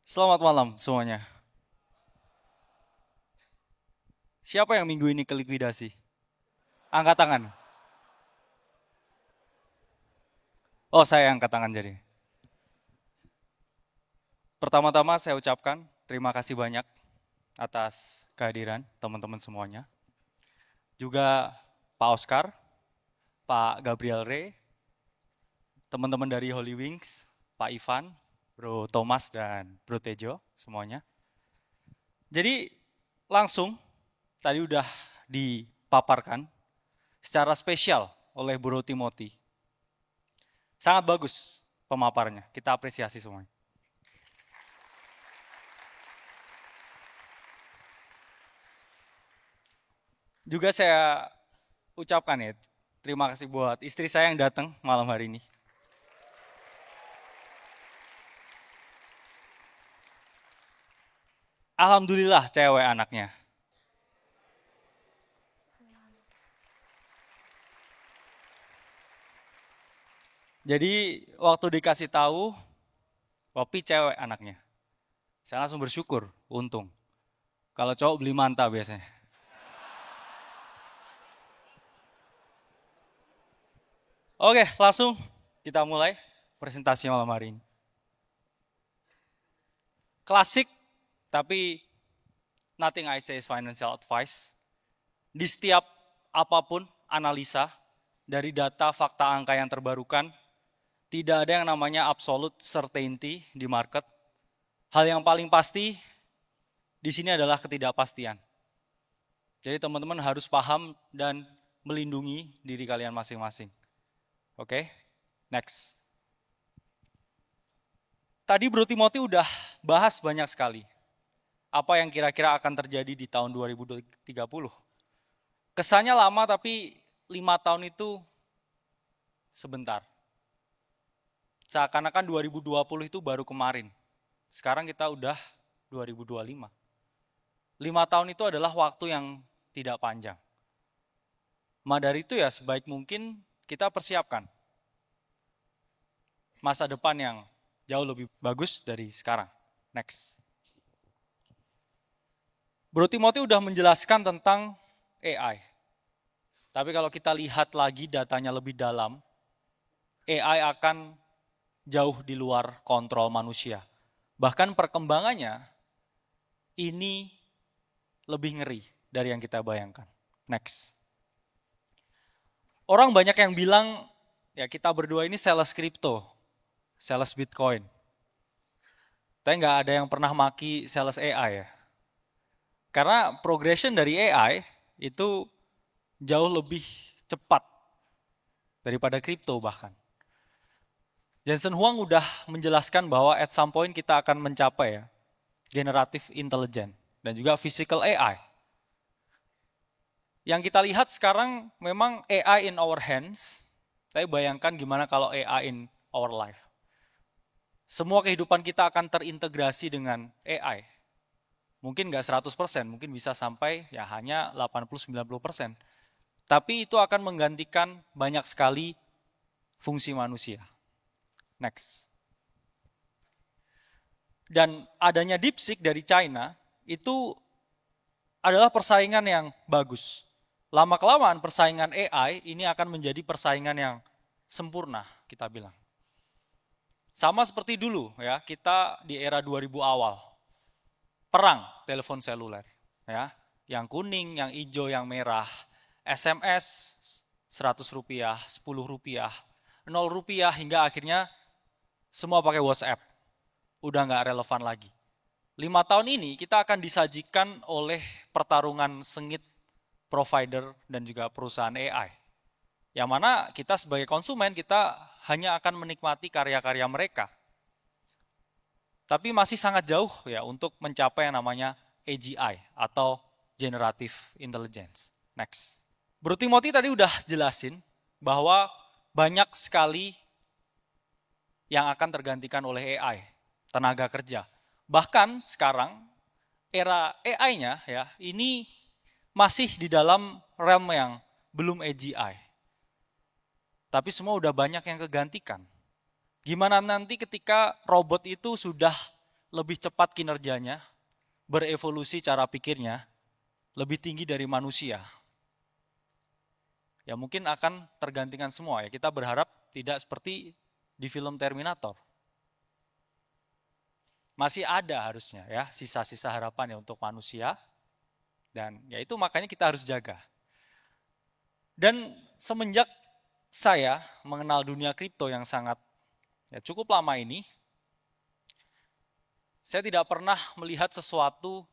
Selamat malam semuanya. Siapa yang minggu ini ke likuidasi? Angkat tangan. Oh, saya angkat tangan jadi. Pertama-tama saya ucapkan terima kasih banyak atas kehadiran teman-teman semuanya. Juga Pak Oscar, Pak Gabriel Ray, teman-teman dari Holy Wings, Pak Ivan, Bro Thomas, dan Bro Tejo semuanya. Jadi langsung tadi udah dipaparkan secara spesial oleh Bro Timothy. Sangat bagus pemaparannya, kita apresiasi semuanya. Juga saya ucapkan ya, terima kasih buat istri saya yang datang malam hari ini. Alhamdulillah cewek anaknya. Jadi waktu dikasih tahu, Poppy cewek anaknya. Saya langsung bersyukur, untung. Kalau cowok beli manta biasanya. Oke, langsung kita mulai presentasi malam hari ini. Klasik, tapi nothing I say is financial advice. Di setiap apapun analisa, dari data fakta angka yang terbarukan, tidak ada yang namanya absolute certainty di market. Hal yang paling pasti di sini adalah ketidakpastian. Jadi teman-teman harus paham dan melindungi diri kalian masing-masing. Oke, next. Tadi Bro Timothy udah bahas banyak sekali apa yang kira-kira akan terjadi di tahun 2030. Kesannya lama tapi 5 tahun itu sebentar. Seakan-akan 2020 itu baru kemarin. Sekarang kita udah 2025. 5 tahun itu adalah waktu yang tidak panjang. Maka dari itu ya sebaik mungkin kita persiapkan masa depan yang jauh lebih bagus dari sekarang. Next. Bro Timothy udah menjelaskan tentang AI. Tapi kalau kita lihat lagi datanya lebih dalam, AI akan jauh di luar kontrol manusia. Bahkan perkembangannya ini lebih ngeri dari yang kita bayangkan. Next. Orang banyak yang bilang, ya kita berdua ini sales crypto, sales Bitcoin. Tapi nggak ada yang pernah maki sales AI ya. Karena progression dari AI itu jauh lebih cepat daripada kripto bahkan. Jensen Huang udah menjelaskan bahwa at some point kita akan mencapai ya, generative intelligence dan juga physical AI. Yang kita lihat sekarang memang AI in our hands, tapi bayangkan gimana kalau AI in our life. Semua kehidupan kita akan terintegrasi dengan AI. Mungkin nggak 100%, mungkin bisa sampai ya hanya 80-90%. Tapi itu akan menggantikan banyak sekali fungsi manusia. Next. Dan adanya DeepSeek dari China itu adalah persaingan yang bagus. Lama-kelamaan persaingan AI ini akan menjadi persaingan yang sempurna, kita bilang. Sama seperti dulu ya, kita di era 2000 awal. Perang telepon seluler, ya. Yang kuning, yang hijau, yang merah. SMS 100 rupiah, 10 rupiah, 0 rupiah hingga akhirnya semua pakai WhatsApp. Udah nggak relevan lagi. 5 tahun ini kita akan disajikan oleh pertarungan sengit provider dan juga perusahaan AI. Yang mana kita sebagai konsumen kita hanya akan menikmati karya-karya mereka. Tapi masih sangat jauh ya untuk mencapai yang namanya AGI atau Generative Intelligence. Next. Bro Timothy tadi udah jelasin bahwa banyak sekali yang akan tergantikan oleh AI, tenaga kerja. Bahkan sekarang era AI-nya ya ini masih di dalam realm yang belum AGI. Tapi semua udah banyak yang kegantikan. Gimana nanti ketika robot itu sudah lebih cepat kinerjanya, berevolusi cara pikirnya, lebih tinggi dari manusia. Ya mungkin akan tergantikan semua ya. Kita berharap tidak seperti di film Terminator. Masih ada harusnya ya sisa-sisa harapan ya untuk manusia. Dan ya itu makanya kita harus jaga. Dan semenjak saya mengenal dunia kripto yang sangat ya cukup lama ini, saya tidak pernah melihat sesuatu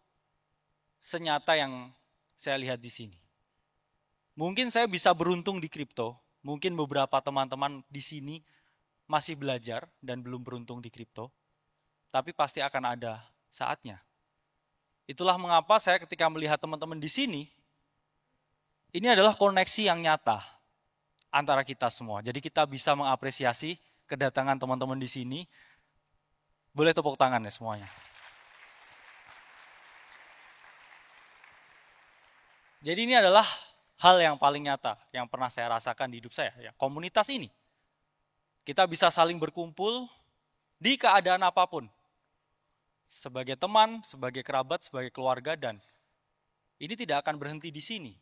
senyata yang saya lihat di sini. Mungkin saya bisa beruntung di kripto, mungkin beberapa teman-teman di sini masih belajar dan belum beruntung di kripto, tapi pasti akan ada saatnya. Itulah mengapa saya ketika melihat teman-teman di sini, ini adalah koneksi yang nyata antara kita semua. Jadi kita bisa mengapresiasi kedatangan teman-teman di sini. Boleh tepuk tangan ya semuanya. Jadi ini adalah hal yang paling nyata yang pernah saya rasakan di hidup saya, ya, komunitas ini. Kita bisa saling berkumpul di keadaan apapun. Sebagai teman, sebagai kerabat, sebagai keluarga, dan ini tidak akan berhenti di sini.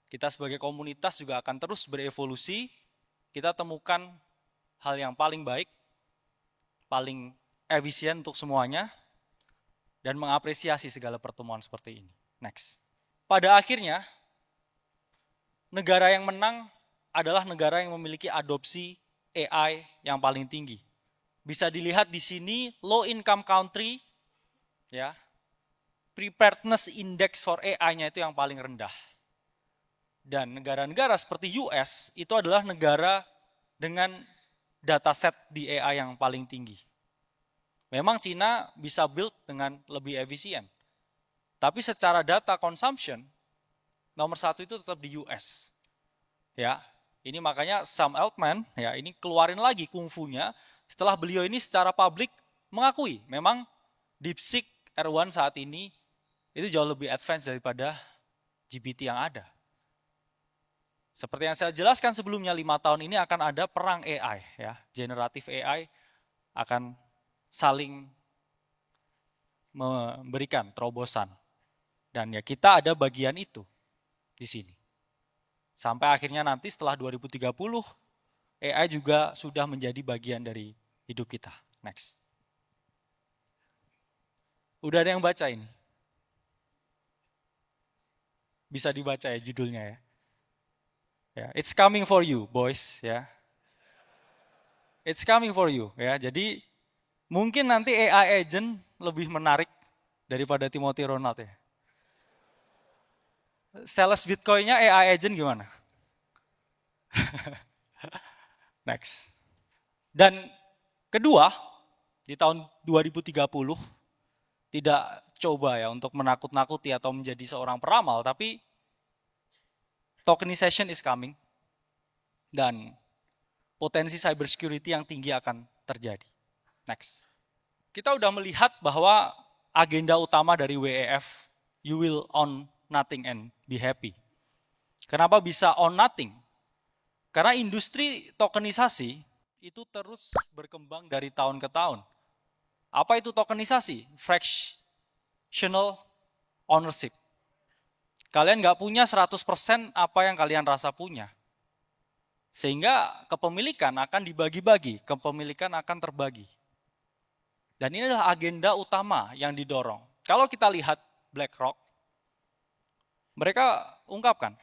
Kita sebagai komunitas juga akan terus berevolusi, kita temukan hal yang paling baik, paling efisien untuk semuanya, dan mengapresiasi segala pertemuan seperti ini. Next. Pada akhirnya, negara yang menang adalah negara yang memiliki adopsi AI yang paling tinggi. Bisa dilihat di sini low income country, ya, preparedness index for AI-nya itu yang paling rendah. Dan negara-negara seperti US itu adalah negara dengan dataset di AI yang paling tinggi. Memang Cina bisa build dengan lebih efisien. Tapi secara data consumption, nomor satu itu tetap di US. Ya, ini makanya Sam Altman, ya ini keluarin lagi kungfunya setelah beliau ini secara publik mengakui memang DeepSeek R1 saat ini itu jauh lebih advance daripada GPT yang ada. Seperti yang saya jelaskan sebelumnya, 5 tahun ini akan ada perang AI, ya, generatif AI akan saling memberikan terobosan. Dan ya kita ada bagian itu di sini. Sampai akhirnya nanti setelah 2030, AI juga sudah menjadi bagian dari hidup kita. Next. Udah ada yang baca ini? Bisa dibaca ya judulnya ya. Ya, it's coming for you, boys, ya. It's coming for you, ya. Jadi mungkin nanti AI agent lebih menarik daripada Timothy Ronald ya. Sales Bitcoin-nya AI agent gimana? Next. Dan kedua, di tahun 2030 tidak coba ya untuk menakut-nakuti atau menjadi seorang peramal, tapi tokenization is coming dan potensi cybersecurity yang tinggi akan terjadi. Next. Kita udah melihat bahwa agenda utama dari WEF, you will own nothing and be happy. Kenapa bisa own nothing? Karena industri tokenisasi itu terus berkembang dari tahun ke tahun. Apa itu tokenisasi? Fractional ownership. Kalian nggak punya 100% apa yang kalian rasa punya. Sehingga kepemilikan akan dibagi-bagi, kepemilikan akan terbagi. Dan ini adalah agenda utama yang didorong. Kalau kita lihat BlackRock, mereka ungkapkan,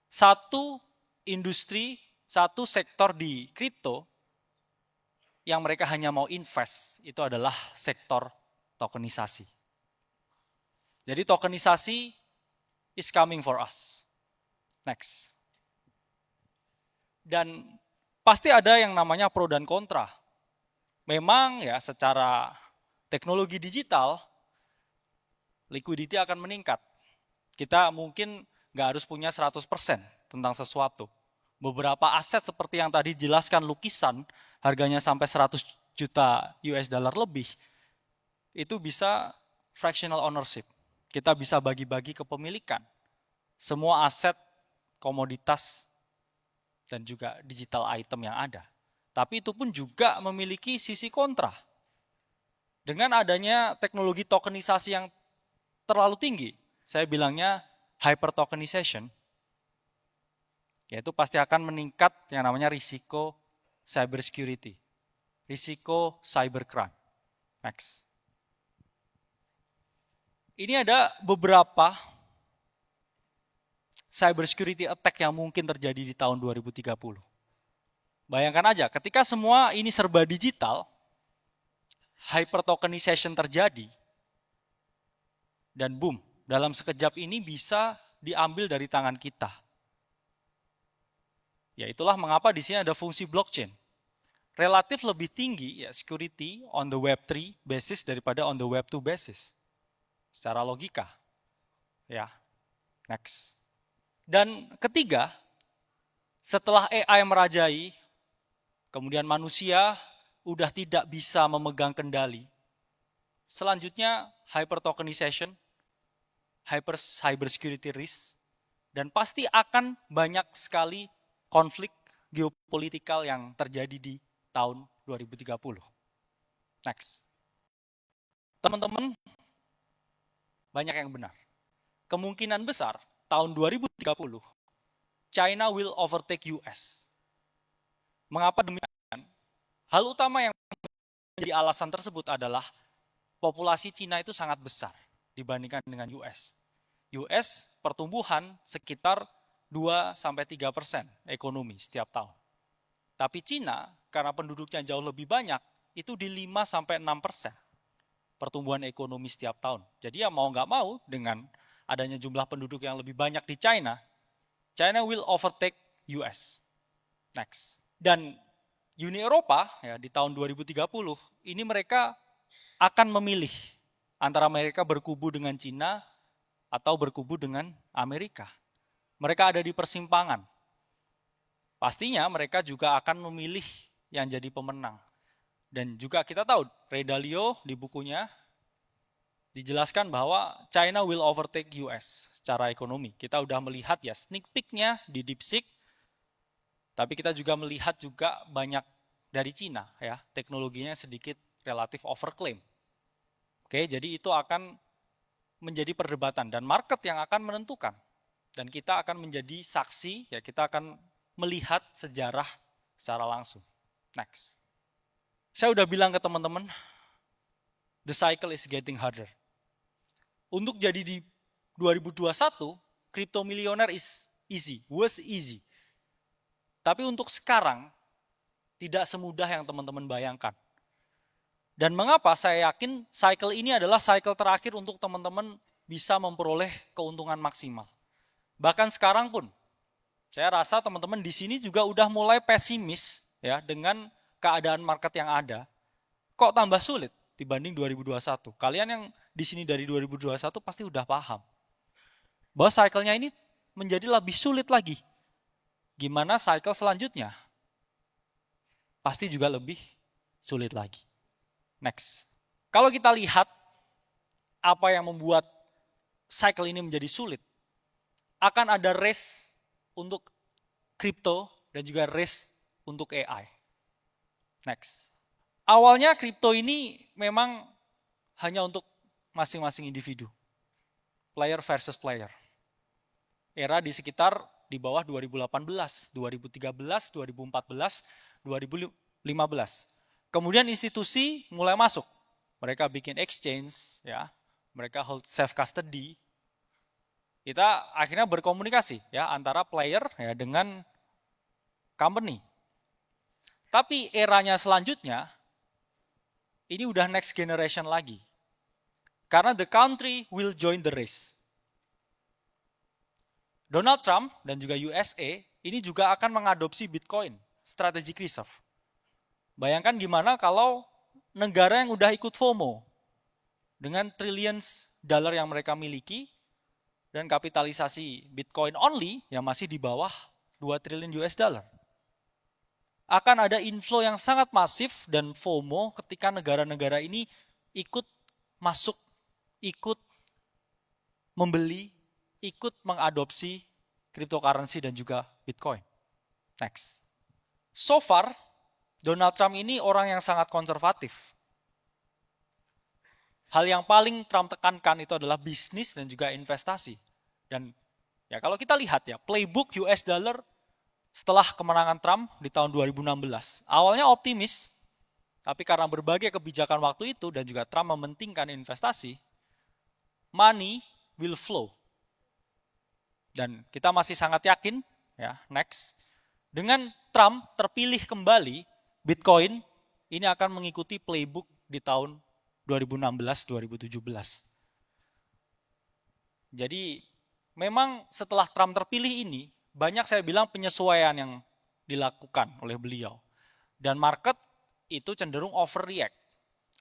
satu industri, satu sektor di kripto yang mereka hanya mau invest, itu adalah sektor tokenisasi. Jadi tokenisasi is coming for us. Next. Dan pasti ada yang namanya pro dan kontra. Memang ya secara teknologi digital, liquidity akan meningkat. Kita mungkin nggak harus punya 100% tentang sesuatu. Beberapa aset seperti yang tadi dijelaskan lukisan, harganya sampai 100 juta US dollar lebih, itu bisa fractional ownership. Kita bisa bagi-bagi kepemilikan. Semua aset, komoditas, dan juga digital item yang ada. Tapi itu pun juga memiliki sisi kontra. Dengan adanya teknologi tokenisasi yang terlalu tinggi, saya bilangnya hyper tokenization, yaitu pasti akan meningkat yang namanya risiko cyber security, risiko cybercrime. Next. Ini ada beberapa cyber security attack yang mungkin terjadi di tahun 2030. Bayangkan aja, ketika semua ini serba digital, hyper tokenization terjadi, dan boom, dalam sekejap ini bisa diambil dari tangan kita. Ya itulah mengapa di sini ada fungsi blockchain. Relatif lebih tinggi ya security on the Web3 basis daripada on the Web2 basis. Secara logika. Ya. Next. Dan ketiga, setelah AI merajai, kemudian manusia udah tidak bisa memegang kendali. Selanjutnya hyper tokenization, hyper cyber security risk, dan pasti akan banyak sekali konflik geopolitikal yang terjadi di tahun 2030. Next. Teman-teman, banyak yang benar. Kemungkinan besar tahun 2030 China will overtake US. Mengapa demikian? Hal utama yang menjadi alasan tersebut adalah populasi Cina itu sangat besar dibandingkan dengan US. US pertumbuhan sekitar 2-3% ekonomi setiap tahun. Tapi Cina karena penduduknya jauh lebih banyak itu di 5-6% pertumbuhan ekonomi setiap tahun. Jadi ya mau nggak mau dengan adanya jumlah penduduk yang lebih banyak di China, China will overtake US. Next. Dan Uni Eropa ya di tahun 2030 ini mereka akan memilih antara mereka berkubu dengan Cina atau berkubu dengan Amerika. Mereka ada di persimpangan. Pastinya mereka juga akan memilih yang jadi pemenang. Dan juga kita tahu Ray Dalio di bukunya dijelaskan bahwa China will overtake US secara ekonomi. Kita udah melihat ya sneak peek-nya di DeepSeek. Tapi kita juga melihat juga banyak dari Cina ya, teknologinya sedikit relatif overclaim. Oke, jadi itu akan menjadi perdebatan dan market yang akan menentukan. Dan kita akan menjadi saksi, ya kita akan melihat sejarah secara langsung. Next. Saya udah bilang ke teman-teman, the cycle is getting harder. Untuk jadi di 2021, crypto millionaire is easy, was easy. Tapi untuk sekarang, tidak semudah yang teman-teman bayangkan. Dan mengapa saya yakin cycle ini adalah cycle terakhir untuk teman-teman bisa memperoleh keuntungan maksimal. Bahkan sekarang pun, saya rasa teman-teman di sini juga udah mulai pesimis ya dengan keadaan market yang ada. Kok tambah sulit dibanding 2021? Kalian yang di sini dari 2021 pasti udah paham bahwa cycle-nya ini menjadi lebih sulit lagi. Gimana cycle selanjutnya? Pasti juga lebih sulit lagi. Next. Kalau kita lihat apa yang membuat cycle ini menjadi sulit, akan ada race untuk kripto dan juga race untuk AI. Next. Awalnya kripto ini memang hanya untuk masing-masing individu. Player versus player. Era di sekitar di bawah 2018, 2013, 2014, 2015. Kemudian institusi mulai masuk. Mereka bikin exchange, ya, mereka hold self custody. Kita akhirnya berkomunikasi ya antara player ya dengan company. Tapi eranya selanjutnya ini udah next generation lagi. Karena the country will join the race. Donald Trump dan juga USA ini juga akan mengadopsi Bitcoin, strategic reserve. Bayangkan gimana kalau negara yang udah ikut FOMO dengan trillions dollar yang mereka miliki dan kapitalisasi Bitcoin only yang masih di bawah 2 triliun US dollar. Akan ada inflow yang sangat masif dan FOMO ketika negara-negara ini ikut masuk, ikut membeli, ikut mengadopsi cryptocurrency dan juga Bitcoin. Next. So far, Donald Trump ini orang yang sangat konservatif. hal yang paling Trump tekankan itu adalah bisnis dan juga investasi. Dan ya kalau kita lihat ya, playbook US dollar setelah kemenangan Trump di tahun 2016. Awalnya optimis, tapi karena berbagai kebijakan waktu itu dan juga Trump mementingkan investasi, money will flow. Dan kita masih sangat yakin, ya, next, dengan Trump terpilih kembali, Bitcoin ini akan mengikuti playbook di tahun 2016-2017. Jadi memang setelah Trump terpilih ini, banyak saya bilang penyesuaian yang dilakukan oleh beliau. Dan market itu cenderung overreact.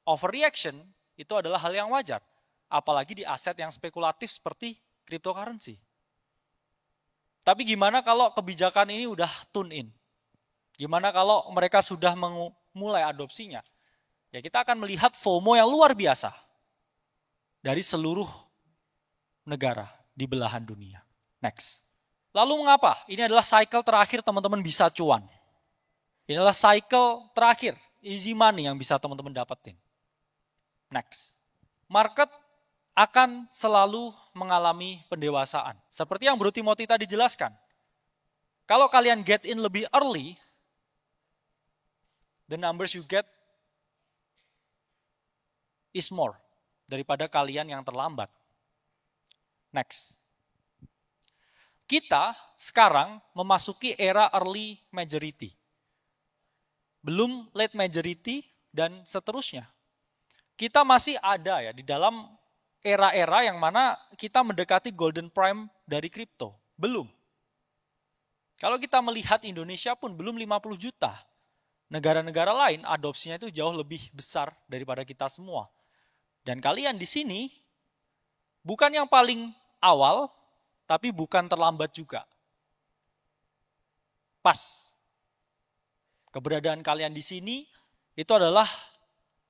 Overreaction itu adalah hal yang wajar, apalagi di aset yang spekulatif seperti cryptocurrency. Tapi gimana kalau kebijakan ini udah tune in? Gimana kalau mereka sudah mulai adopsinya? Ya kita akan melihat FOMO yang luar biasa dari seluruh negara di belahan dunia. Next. Lalu mengapa? Ini adalah cycle terakhir teman-teman bisa cuan. Ini adalah cycle terakhir, easy money yang bisa teman-teman dapetin. Next. Market akan selalu mengalami pendewasaan. Seperti yang Bro Timothy tadi jelaskan. Kalau kalian get in lebih early, the numbers you get is more daripada kalian yang terlambat. Next. Kita sekarang memasuki era early majority. Belum late majority dan seterusnya. Kita masih ada ya di dalam era-era yang mana kita mendekati golden prime dari kripto. Belum. Kalau kita melihat Indonesia pun belum 50 juta. Negara-negara lain adopsinya itu jauh lebih besar daripada kita semua. Dan kalian di sini bukan yang paling awal, tapi bukan terlambat juga. Pas. Keberadaan kalian di sini itu adalah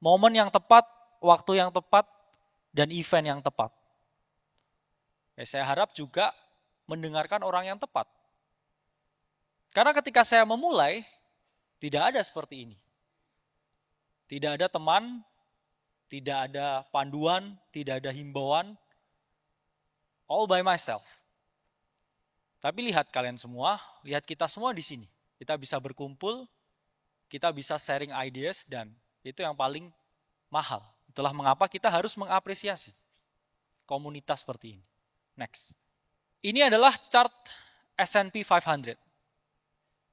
momen yang tepat, waktu yang tepat, dan event yang tepat. Ya, saya harap juga mendengarkan orang yang tepat. Karena ketika saya memulai, tidak ada seperti ini. Tidak ada teman, tidak ada panduan, tidak ada himbauan, all by myself. Tapi lihat kalian semua, lihat kita semua di sini. Kita bisa berkumpul, kita bisa sharing ideas, dan itu yang paling mahal. Itulah mengapa kita harus mengapresiasi komunitas seperti ini. Next. Ini adalah chart S&P 500.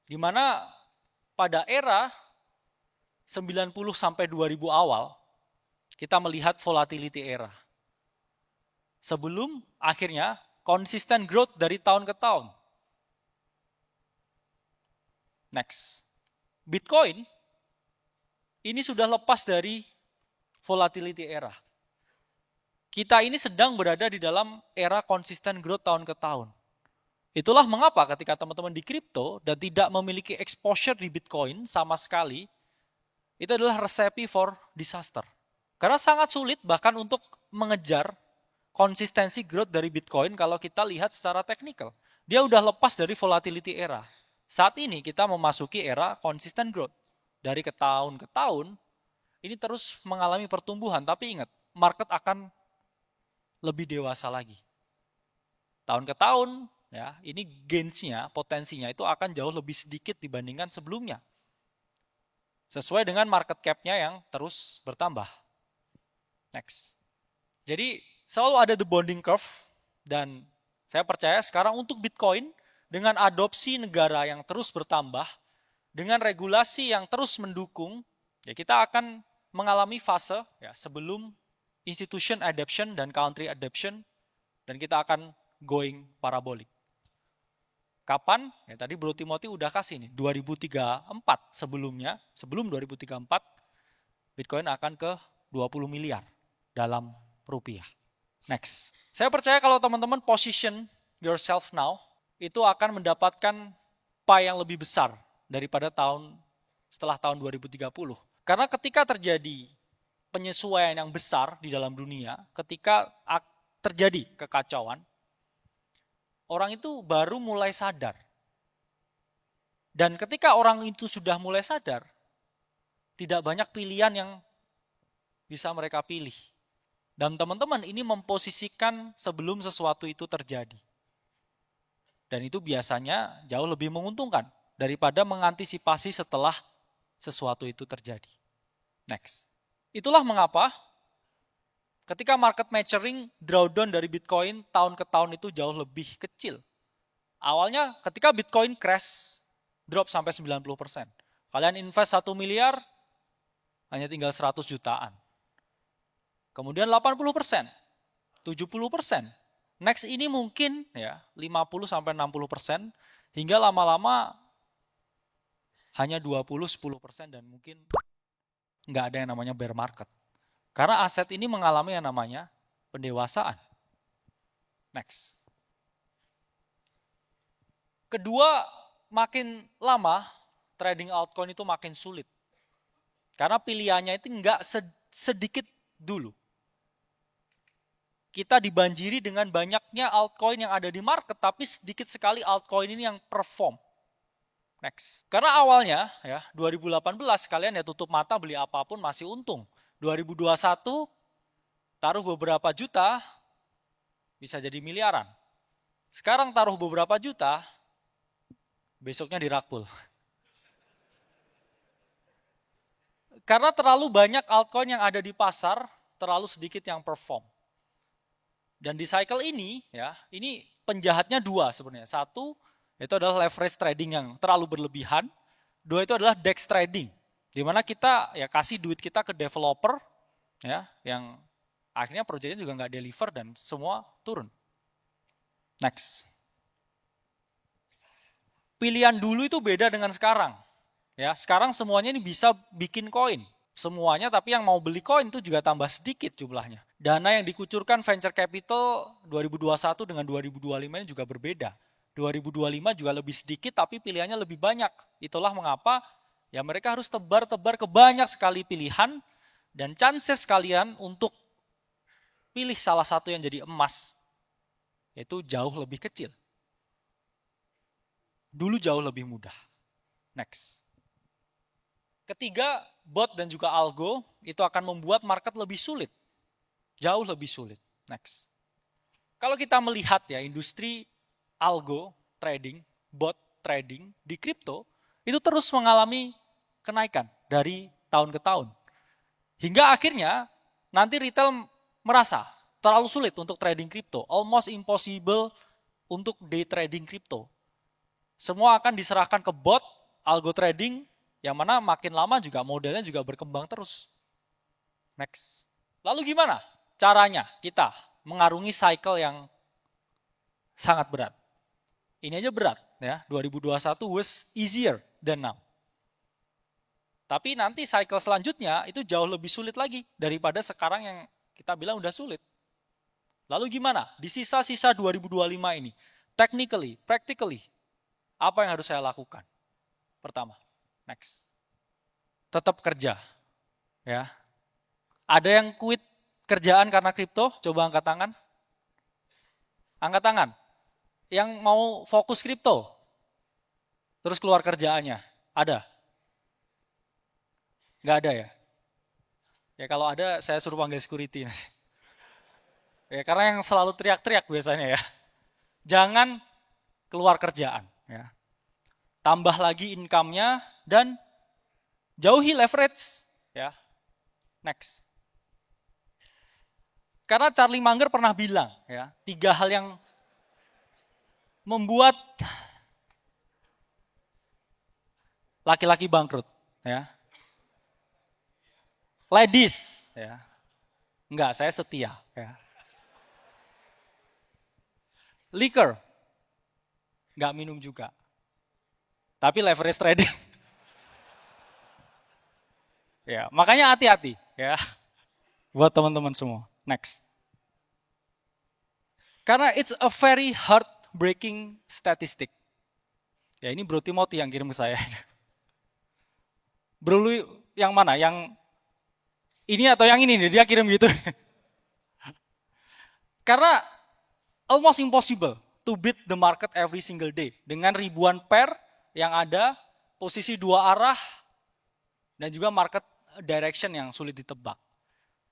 Di mana pada era 90 sampai 2000 awal, kita melihat volatility era. Sebelum akhirnya konsisten growth dari tahun ke tahun. Next. Bitcoin ini sudah lepas dari volatility era. Kita ini sedang berada di dalam era konsisten growth tahun ke tahun. Itulah mengapa ketika teman-teman di kripto dan tidak memiliki exposure di Bitcoin sama sekali, itu adalah recipe for disaster. Karena sangat sulit bahkan untuk mengejar konsistensi growth dari Bitcoin kalau kita lihat secara teknikal. Dia udah lepas dari volatility era. Saat ini kita memasuki era consistent growth. Dari ke tahun, ini terus mengalami pertumbuhan. Tapi ingat, market akan lebih dewasa lagi. Tahun ke tahun, ya, ini gains-nya, potensinya itu akan jauh lebih sedikit dibandingkan sebelumnya. Sesuai dengan market cap-nya yang terus bertambah. Next. Jadi selalu ada the bonding curve, dan saya percaya sekarang untuk Bitcoin dengan adopsi negara yang terus bertambah, dengan regulasi yang terus mendukung, ya kita akan mengalami fase ya sebelum institution adoption dan country adoption, dan kita akan going parabolic. Kapan? Ya tadi Bro Timothy udah kasih nih, 2034 sebelumnya, sebelum 2034 Bitcoin akan ke 20 miliar dalam rupiah. Next. Saya percaya kalau teman-teman position yourself now, itu akan mendapatkan pie yang lebih besar daripada setelah tahun 2030. Karena ketika terjadi penyesuaian yang besar di dalam dunia, ketika terjadi kekacauan, orang itu baru mulai sadar. Dan ketika orang itu sudah mulai sadar, tidak banyak pilihan yang bisa mereka pilih. Dan teman-teman, ini memposisikan sebelum sesuatu itu terjadi. Dan itu biasanya jauh lebih menguntungkan daripada mengantisipasi setelah sesuatu itu terjadi. Next. Itulah mengapa ketika market maturing, drawdown dari Bitcoin tahun ke tahun itu jauh lebih kecil. Awalnya ketika Bitcoin crash, drop sampai 90%. Kalian invest 1 miliar, hanya tinggal 100 jutaan. Kemudian 80%, 70%. Next ini mungkin ya 50-60%, hingga lama-lama hanya 20-10% dan mungkin nggak ada yang namanya bear market. Karena aset ini mengalami yang namanya pendewasaan. Next. Kedua, makin lama trading altcoin itu makin sulit. Karena pilihannya itu nggak sedikit dulu. Kita dibanjiri dengan banyaknya altcoin yang ada di market, tapi sedikit sekali altcoin ini yang perform. Next. Karena awalnya ya 2018 kalian ya tutup mata beli apapun masih untung. 2021 taruh beberapa juta bisa jadi miliaran. Sekarang taruh beberapa juta, besoknya dirakpul. Karena terlalu banyak altcoin yang ada di pasar, terlalu sedikit yang perform. Dan di cycle ini, ya, ini penjahatnya dua sebenarnya. Satu, itu adalah leverage trading yang terlalu berlebihan. Dua, itu adalah DEX trading. Di mana kita ya kasih duit kita ke developer, ya, yang akhirnya proyeknya juga nggak deliver dan semua turun. Next. Pilihan dulu itu beda dengan sekarang. Ya, sekarang semuanya ini bisa bikin koin. Semuanya, tapi yang mau beli koin itu juga tambah sedikit jumlahnya. Dana yang dikucurkan venture capital 2021 dengan 2025 ini juga berbeda. 2025 juga lebih sedikit tapi pilihannya lebih banyak. Itulah mengapa ya mereka harus tebar-tebar ke banyak sekali pilihan dan chances kalian untuk pilih salah satu yang jadi emas itu jauh lebih kecil. Dulu jauh lebih mudah. Next. Ketiga, bot dan juga algo itu akan membuat market lebih sulit. Jauh lebih sulit. Next. Kalau kita melihat ya industri algo trading, bot trading di kripto itu terus mengalami kenaikan dari tahun ke tahun. Hingga akhirnya nanti retail merasa terlalu sulit untuk trading kripto, almost impossible untuk day trading kripto. Semua akan diserahkan ke bot, algo trading, yang mana makin lama juga modelnya juga berkembang terus. Next. Lalu gimana caranya kita mengarungi cycle yang sangat berat? Ini aja berat ya, 2021 was easier than now. Tapi nanti cycle selanjutnya itu jauh lebih sulit lagi daripada sekarang yang kita bilang udah sulit. Lalu gimana? Di sisa-sisa 2025 ini, technically, practically, apa yang harus saya lakukan? Pertama, next. Tetap kerja. Ya. Ada yang quit kerjaan karena kripto? Coba angkat tangan. Angkat tangan. Yang mau fokus kripto. Terus keluar kerjaannya. Ada? Nggak ada ya? Ya kalau ada saya suruh panggil security. Ya, karena yang selalu teriak-teriak biasanya ya. Jangan keluar kerjaan. Ya. Tambah lagi income-nya dan jauhi leverage. Ya. Next. Karena Charlie Munger pernah bilang, ya, 3 hal yang membuat laki-laki bangkrut. Ya. Ladies. Ya. Enggak, saya setia. Ya. Liquor. Enggak minum juga. Tapi leverage trading. Ya, makanya hati-hati ya. Buat teman-teman semua. Next. Karena it's a very heartbreaking statistic. Ya, ini Bro Timothy yang kirim ke saya. Bro lu yang mana? Yang ini atau yang ini nih? Dia kirim gitu. Karena almost impossible to beat the market every single day. Dengan ribuan pair yang ada, posisi 2 arah, dan juga market direction yang sulit ditebak.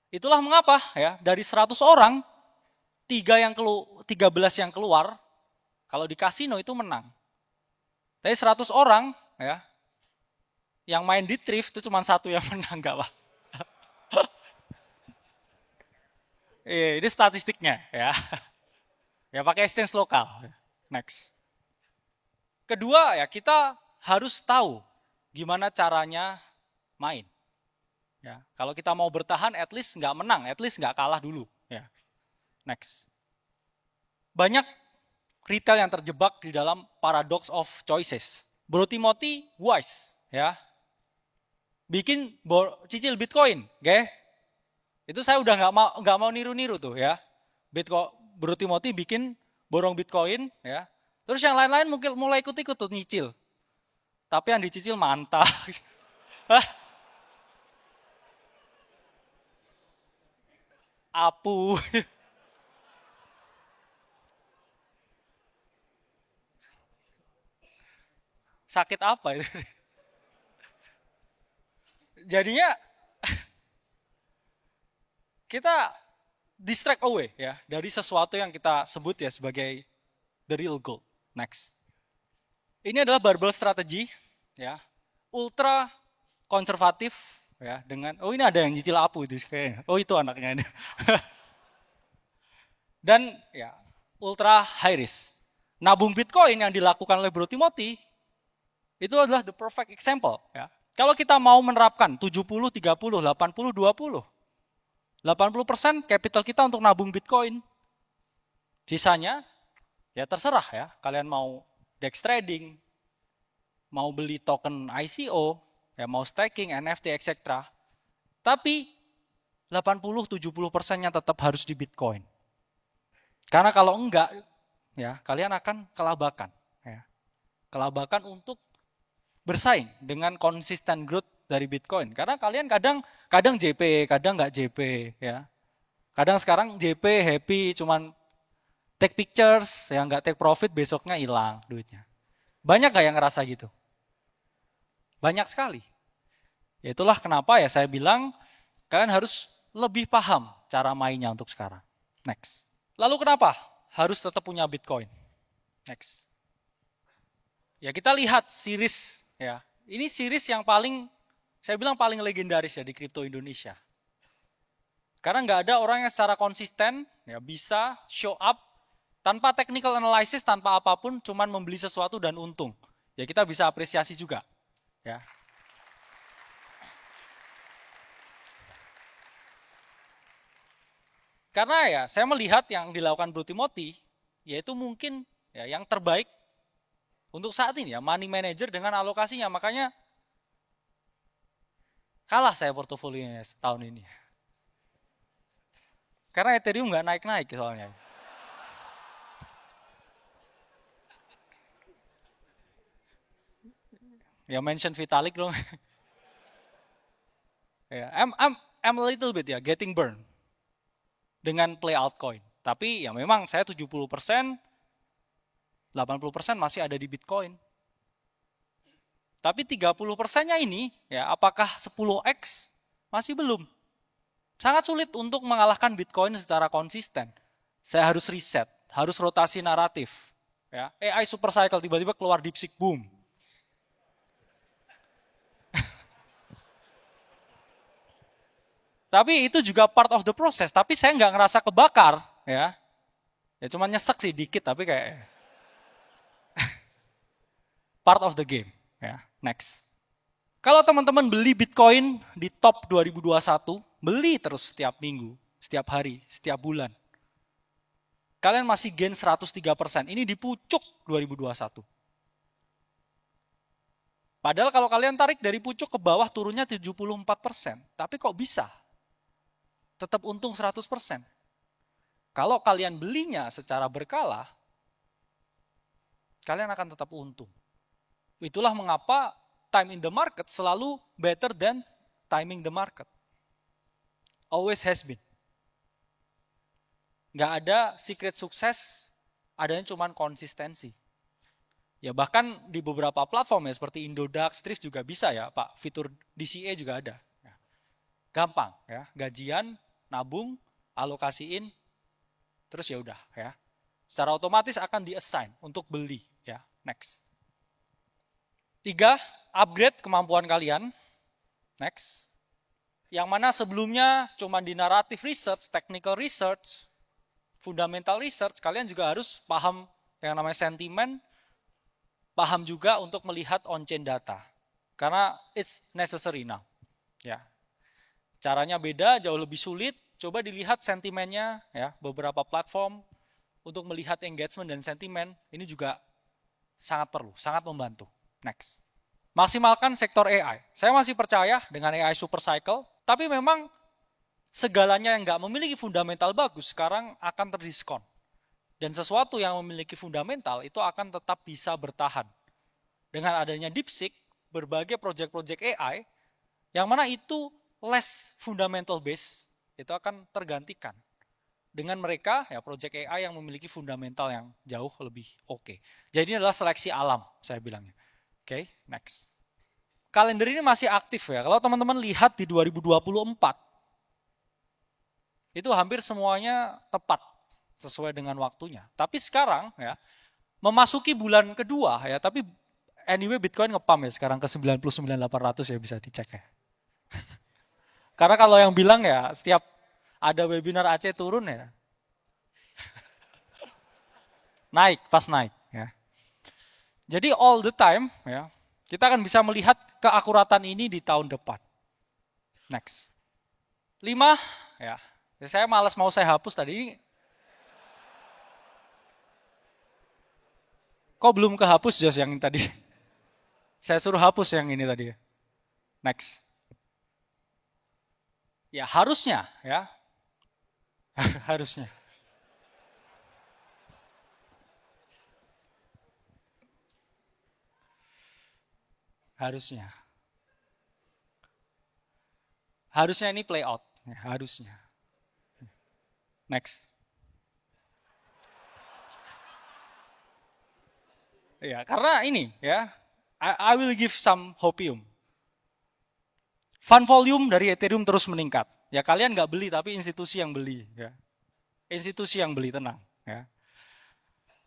Itulah mengapa ya dari 100 orang 13 yang keluar kalau di kasino itu menang. Tapi 100 orang ya yang main di thrift itu cuma satu yang menang, enggak Pak. Ini statistiknya ya. Ya pakai exchange lokal. Next. Kedua ya kita harus tahu gimana caranya main. Ya, kalau kita mau bertahan at least nggak menang, at least nggak kalah dulu. Ya. Next. Banyak retail yang terjebak di dalam paradox of choices. Bro Timothy wise ya. Bikin cicil Bitcoin, oke? Itu saya udah nggak mau niru-niru tuh ya. Bro Timothy bikin borong Bitcoin ya. Terus yang lain-lain mungkin mulai ikut-ikut tuh nyicil. Tapi yang dicicil mantap. Apu. Sakit apa itu? Jadinya kita distract away ya dari sesuatu yang kita sebut ya sebagai the real goal. Next. Ini adalah barbell strategy ya. Ultra konservatif ya dengan ini ada yang nyicil apu itu kayaknya. Oh itu anaknya ini. Dan ya ultra high risk. Nabung Bitcoin yang dilakukan oleh Bro Timothy itu adalah the perfect example ya. Kalau kita mau menerapkan 70 30 80 20 80% capital kita untuk nabung Bitcoin. Sisanya ya terserah ya, kalian mau DEX trading, mau beli token ICO, ya mau staking, NFT, etc. Tapi 80-70%-nya tetap harus di Bitcoin. Karena kalau enggak, ya kalian akan kelabakan. Ya. Kelabakan untuk bersaing dengan konsisten growth dari Bitcoin. Karena kalian kadang JP, kadang nggak JP. Ya. Kadang sekarang JP, happy, cuman take pictures, yang nggak take profit, besoknya hilang duitnya. Banyak nggak yang ngerasa gitu? Banyak sekali. Ya itulah kenapa ya saya bilang kalian harus lebih paham cara mainnya untuk sekarang. Next. Lalu kenapa harus tetap punya Bitcoin? Next. Ya kita lihat series ya. Ini series yang saya bilang paling legendaris ya di kripto Indonesia. Karena nggak ada orang yang secara konsisten ya bisa show up tanpa technical analysis, tanpa apapun, cuman membeli sesuatu dan untung. Ya kita bisa apresiasi juga. Ya. Karena ya saya melihat yang dilakukan Bro Timothy, yaitu mungkin ya yang terbaik untuk saat ini ya, money manager dengan alokasinya. Makanya kalah saya portofolionya tahun ini. Karena Ethereum nggak naik-naik soalnya. Ya mention Vitalik dong. Ya, I'm a little bit ya getting burned dengan play altcoin. Tapi ya memang saya 70%, 80% masih ada di Bitcoin. Tapi 30%-nya ini ya apakah 10x? Masih belum. Sangat sulit untuk mengalahkan Bitcoin secara konsisten. Saya harus riset, harus rotasi naratif. Ya, AI super cycle tiba-tiba keluar DeepSeek boom. Tapi itu juga part of the process. Tapi saya nggak ngerasa kebakar, ya. Ya cuma nyesek sih dikit, tapi kayak part of the game. Ya, next. Kalau teman-teman beli Bitcoin di top 2021, beli terus setiap minggu, setiap hari, setiap bulan. Kalian masih gain 103%. Ini di pucuk 2021. Padahal kalau kalian tarik dari pucuk ke bawah turunnya 74%. Tapi kok bisa? Tetap untung 100%. Kalau kalian belinya secara berkala, kalian akan tetap untung. Itulah mengapa time in the market selalu better than timing the market. Always has been. Nggak ada secret sukses, adanya cuma konsistensi. Ya bahkan di beberapa platform ya seperti Indodax, Thrift juga bisa ya Pak, fitur DCA juga ada. Gampang ya, gajian nabung, alokasiin, terus ya udah ya. Secara otomatis akan di-assign untuk beli ya. Next. 3, upgrade kemampuan kalian. Next. Yang mana sebelumnya cuma di narrative research, technical research, fundamental research, kalian juga harus paham yang namanya sentimen, paham juga untuk melihat on-chain data. Karena it's necessary now. Ya. Caranya beda, jauh lebih sulit. Coba dilihat sentimennya ya, beberapa platform untuk melihat engagement dan sentimen, ini juga sangat perlu, sangat membantu. Next. Maksimalkan sektor AI. Saya masih percaya dengan AI super cycle, tapi memang segalanya yang nggak memiliki fundamental bagus sekarang akan terdiskon. Dan sesuatu yang memiliki fundamental itu akan tetap bisa bertahan. Dengan adanya DeepSeek, berbagai project-project AI, yang mana itu less fundamental base, itu akan tergantikan dengan mereka ya project AI yang memiliki fundamental yang jauh lebih oke. Jadi ini adalah seleksi alam, saya bilangnya. Oke, next. Kalender ini masih aktif ya. Kalau teman-teman lihat di 2024, itu hampir semuanya tepat sesuai dengan waktunya. Tapi sekarang ya, memasuki bulan kedua ya, tapi anyway Bitcoin ngepam ya sekarang ke 99.800 ya, bisa dicek ya. Karena kalau yang bilang ya setiap ada webinar Aceh turun ya, naik, pas naik ya. Jadi all the time ya, kita akan bisa melihat keakuratan ini di tahun depan. Next. 5 ya. Saya malas mau saya hapus tadi. Kok belum kehapus Jos yang tadi? Saya suruh hapus yang ini tadi. Next. Ya harusnya ya. Harusnya. Harusnya. Harusnya ini play out. Ya, harusnya. Next. Ya, karena ini ya, I will give some hopium. Fund volume dari Ethereum terus meningkat. Ya kalian nggak beli tapi institusi yang beli. Ya. Institusi yang beli, tenang. Ya.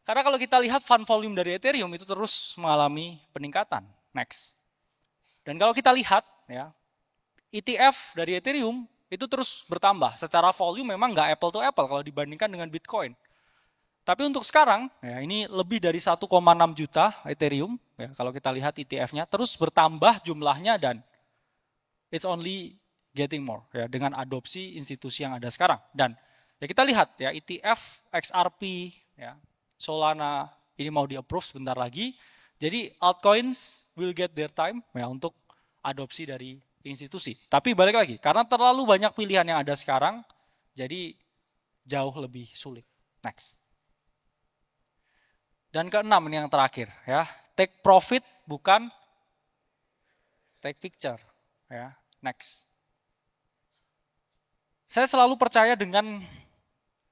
Karena kalau kita lihat fund volume dari Ethereum itu terus mengalami peningkatan. Next. Dan kalau kita lihat ya, ETF dari Ethereum itu terus bertambah. Secara volume memang nggak apple to apple kalau dibandingkan dengan Bitcoin. Tapi untuk sekarang, ya ini lebih dari 1,6 juta Ethereum, ya, kalau kita lihat ETF-nya, terus bertambah jumlahnya dan it's only getting more, ya, dengan adopsi institusi yang ada sekarang. Dan ya kita lihat, ya ETF, XRP, ya, Solana, ini mau di-approve sebentar lagi. Jadi altcoins will get their time ya, untuk adopsi dari institusi. Tapi balik lagi, karena terlalu banyak pilihan yang ada sekarang, jadi jauh lebih sulit. Next. Dan keenam ini yang terakhir ya, take profit bukan take picture ya. Next. Saya selalu percaya dengan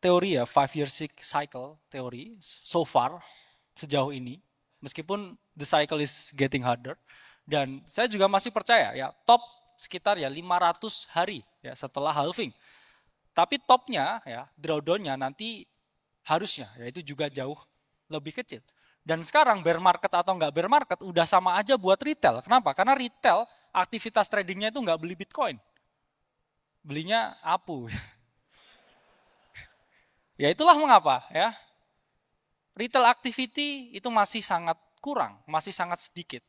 teori ya 5-year cycle teori so far sejauh ini, meskipun the cycle is getting harder, dan saya juga masih percaya ya top sekitar ya 500 hari ya setelah halving. Tapi topnya ya drawdown-nya nanti harusnya ya itu juga jauh lebih kecil. Dan sekarang bear market atau enggak bear market udah sama aja buat retail. Kenapa? Karena retail aktivitas tradingnya itu enggak beli Bitcoin. Belinya APU. Ya itulah mengapa ya. Retail activity itu masih sangat kurang, masih sangat sedikit.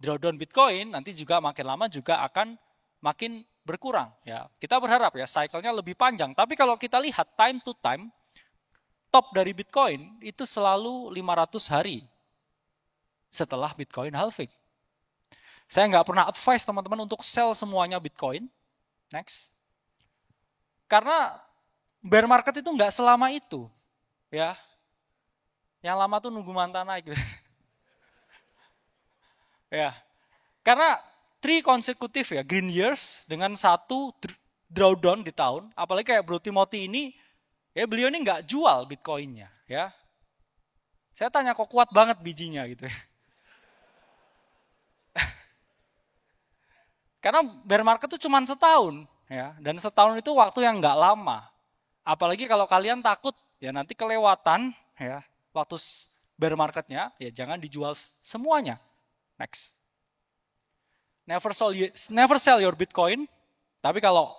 Drawdown Bitcoin nanti juga makin lama juga akan makin berkurang. Ya, kita berharap ya cycle-nya lebih panjang. Tapi kalau kita lihat time to time, top dari Bitcoin itu selalu 500 hari setelah Bitcoin halving. Saya nggak pernah advise teman-teman untuk sell semuanya Bitcoin. Next. Karena bear market itu nggak selama itu. Ya. Yang lama tuh nunggu mantan naik. Ya. Karena 3 konsekutif ya, green years dengan 1 drawdown di tahun. Apalagi kayak Bro Timothy ini, ya beliau ini nggak jual Bitcoin-nya, ya. Saya tanya kok kuat banget bijinya gitu. Karena bear market itu cuma setahun, ya, dan setahun itu waktu yang nggak lama. Apalagi kalau kalian takut ya nanti kelewatan ya waktu bear marketnya, ya jangan dijual semuanya. Next. Never sell your Bitcoin, tapi kalau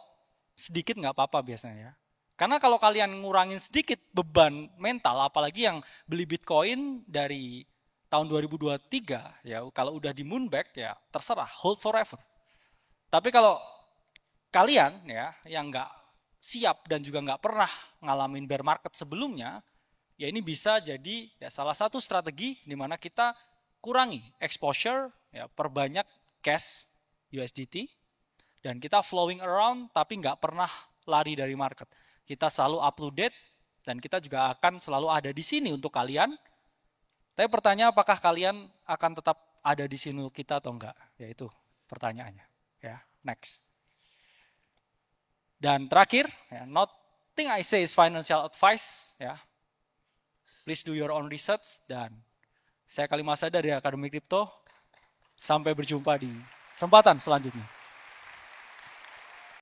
sedikit nggak apa-apa biasanya. Karena kalau kalian ngurangin sedikit beban mental, apalagi yang beli Bitcoin dari tahun 2023, ya kalau udah di moonback ya terserah, hold forever. Tapi kalau kalian ya yang nggak siap dan juga nggak pernah ngalamin bear market sebelumnya, ya ini bisa jadi ya salah satu strategi di mana kita kurangi exposure, ya perbanyak cash USDT, dan kita flowing around tapi nggak pernah lari dari market. Kita selalu up to date dan kita juga akan selalu ada di sini untuk kalian. Tapi pertanyaan apakah kalian akan tetap ada di sini untuk kita atau enggak? Ya itu pertanyaannya. Ya, next. Dan terakhir, ya, nothing I say is financial advice. Ya, please do your own research. Dan saya Kalimasada dari Akademi Kripto. Sampai berjumpa di kesempatan selanjutnya.